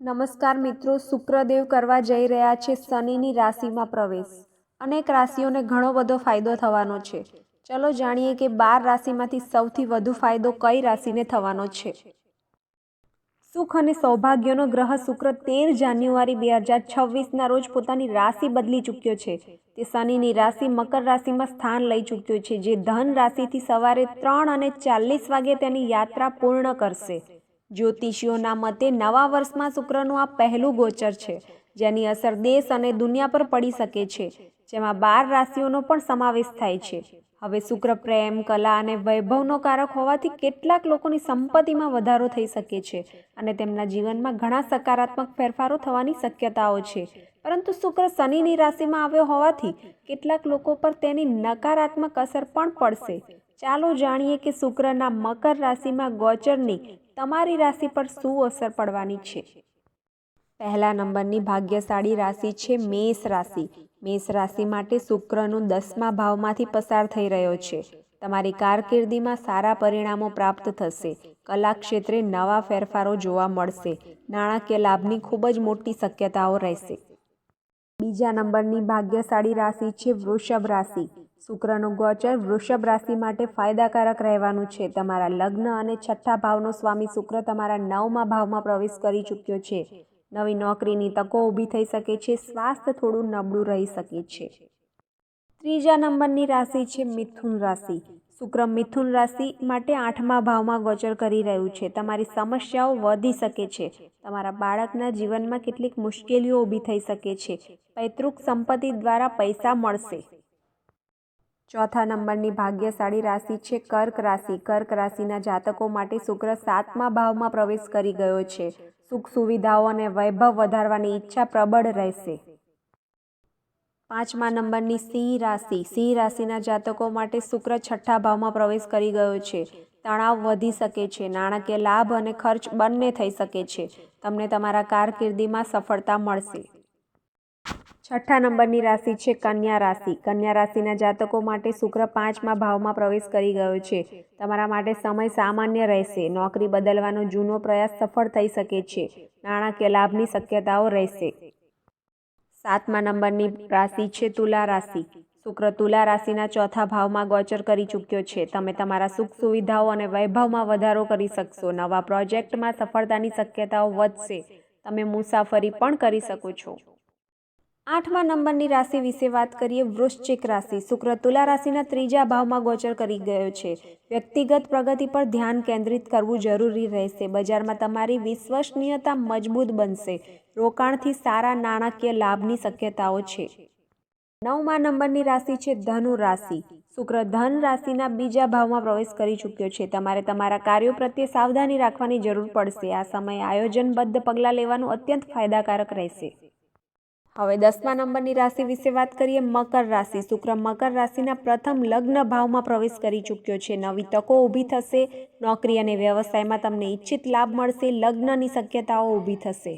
નમસ્કાર મિત્રો, શુક્રદેવ કરવા જઈ રહ્યા છે શનિની રાશિમાં પ્રવેશ. અનેક રાશિઓને ઘણો બધો ફાયદો થવાનો છે. ચલો જાણીએ કે 12 રાશિમાંથી સૌથી વધુ ફાયદો કઈ રાશિને થવાનો છે. સુખ અને સૌભાગ્યનો ગ્રહ શુક્ર 13 જાન્યુઆરી 2026ના રોજ પોતાની રાશિ બદલી ચૂક્યો છે. તે શનિની રાશિ મકર રાશિમાં સ્થાન લઈ ચૂક્યો છે, જે ધન રાશિથી સવારે 3:40 વાગે તેની યાત્રા પૂર્ણ કરશે. જ્યોતિષીઓના મતે નવા વર્ષમાં શુક્રનું આ પહેલું ગોચર છે, જેની અસર દેશ અને દુનિયા પર પડી શકે છે, જેમાં 12 રાશિઓનો પણ સમાવેશ થાય છે. હવે શુક્ર પ્રેમ, કલા અને વૈભવનો કારક હોવાથી કેટલાક લોકોની સંપત્તિમાં વધારો થઈ શકે છે અને તેમના જીવનમાં ઘણા સકારાત્મક ફેરફારો થવાની શક્યતાઓ છે. પરંતુ શુક્ર શનિની રાશિમાં આવ્યો હોવાથી કેટલાક લોકો પર તેની નકારાત્મક અસર પણ પડશે. ચાલો જાણીએ કે શુક્રના મકર રાશિમાં ગોચરની તમારી રાશિ પર શું અસર પડવાની છે. પહેલા નંબરની ભાગ્યશાળી રાશિ છે મેષ રાશિ. મેષ રાશિ માટે શુક્રનું 10મા ભાવમાંથી પસાર થઈ રહ્યો છે. તમારી કારકિર્દીમાં સારા પરિણામો પ્રાપ્ત થશે. કલા ક્ષેત્રે નવા ફેરફારો જોવા મળશે. નાણાકીય લાભની ખૂબ જ મોટી શક્યતાઓ રહેશે. બીજા નંબરની ભાગ્યશાળી રાશિ છે વૃષભ રાશિ. શુક્રનું ગોચર વૃષભ રાશિ માટે ફાયદાકારક રહેવાનું છે. તમારા લગ્ન અને 6થા ભાવનો સ્વામી શુક્ર તમારા 9મા ભાવમાં પ્રવેશ કરી ચૂક્યો છે. નવી નોકરીની તકો ઊભી થઈ શકે છે. સ્વાસ્થ્ય થોડું નબળું રહી શકે છે. ત્રીજા નંબરની રાશિ છે મિથુન રાશિ. શુક્ર મિથુન રાશિ માટે 8મા ભાવમાં ગોચર કરી રહ્યું છે. તમારી સમસ્યાઓ વધી શકે છે. તમારા બાળકના જીવનમાં કેટલીક મુશ્કેલીઓ ઊભી થઈ શકે છે. પૈતૃક સંપત્તિ દ્વારા પૈસા મળશે. ચોથા નંબરની ભાગ્યશાળી રાશિ છે કર્ક રાશિ. કર્ક રાશિના જાતકો માટે શુક્ર 7મા ભાવમાં પ્રવેશ કરી ગયો છે. સુખ સુવિધાઓ અને વૈભવ વધારવાની ઈચ્છા પ્રબળ રહેશે. પાંચમા નંબરની સિંહ રાશિ. સિંહ રાશિના જાતકો માટે શુક્ર 6થા ભાવમાં પ્રવેશ કરી ગયો છે. તણાવ વધી શકે છે. નાણાકીય લાભ અને ખર્ચ બંને થઈ શકે છે. તમને તમારા કારકિર્દીમાં સફળતા મળશે. છઠ્ઠા નંબરની રાશિ છે કન્યા રાશિ. કન્યા રાશિના જાતકો માટે શુક્ર 5મા ભાવમાં પ્રવેશ કરી ગયો છે. તમારા માટે સમય સામાન્ય રહેશે. નોકરી બદલવાનો જૂનો પ્રયાસ સફળ થઈ શકે છે. નાણાકીય લાભની શક્યતાઓ રહેશે. 7મા નંબરની રાશિ છે તુલા રાશિ. શુક્ર તુલા રાશિના 4થા ભાવમાં ગોચર કરી ચૂક્યો છે. તમે તમારા સુખ સુવિધાઓ અને વૈભવમાં વધારો કરી શકશો. નવા પ્રોજેક્ટમાં સફળતાની શક્યતાઓ વધશે. તમે મુસાફરી પણ કરી શકો છો. 8મા નંબરની રાશિ વિશે વાત કરીએ. વૃશ્ચિક રાશિ. શુક્ર તુલા રાશિના 3જા ભાવમાં ગોચર કરી ગયો છે. વ્યક્તિગત પ્રગતિ પર ધ્યાન કેન્દ્રિત કરવું જરૂરી રહેશે. બજારમાં તમારી વિશ્વસનીયતા મજબૂત બનશે. રોકાણથી સારા નાણાકીય લાભની શક્યતાઓ છે. 9મા નંબરની રાશિ છે ધનુ રાશિ. શુક્ર ધન રાશિના 2જા ભાવમાં પ્રવેશ કરી ચૂક્યો છે. તમારે તમારા કાર્યો પ્રત્યે સાવધાની રાખવાની જરૂર પડશે. આ સમયે આયોજનબદ્ધ પગલાં લેવાનું અત્યંત ફાયદાકારક રહેશે. હવે 10મા નંબરની રાશિ વિશે વાત કરીએ. મકર રાશિ. શુક્ર મકર રાશિના પ્રથમ લગ્ન ભાવમાં પ્રવેશ કરી ચૂક્યો છે. નવી તકો ઊભી થશે. નોકરી અને વ્યવસાયમાં તમને ઈચ્છિત લાભ મળશે. લગ્નની શક્યતાઓ ઊભી થશે.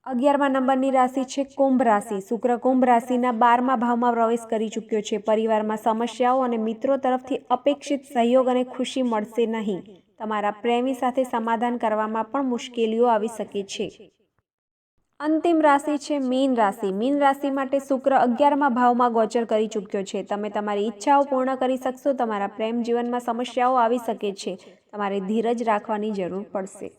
11મા નંબરની રાશિ છે કુંભ રાશિ. શુક્ર કુંભ રાશિના 12મા ભાવમાં પ્રવેશ કરી ચૂક્યો છે. પરિવારમાં સમસ્યાઓ અને મિત્રો તરફથી અપેક્ષિત સહયોગ અને ખુશી મળશે નહીં. તમારા પ્રેમી સાથે સમાધાન કરવામાં પણ મુશ્કેલીઓ આવી શકે છે. અંતિમ રાશિ છે મીન રાશિ. મીન રાશિ માટે શુક્ર 11મા ભાવમાં ગોચર કરી ચૂક્યો છે. તમે તમારી ઈચ્છાઓ પૂર્ણ કરી શકશો. તમારા પ્રેમ જીવનમાં સમસ્યાઓ આવી શકે છે. તમારે ધીરજ રાખવાની જરૂર પડશે.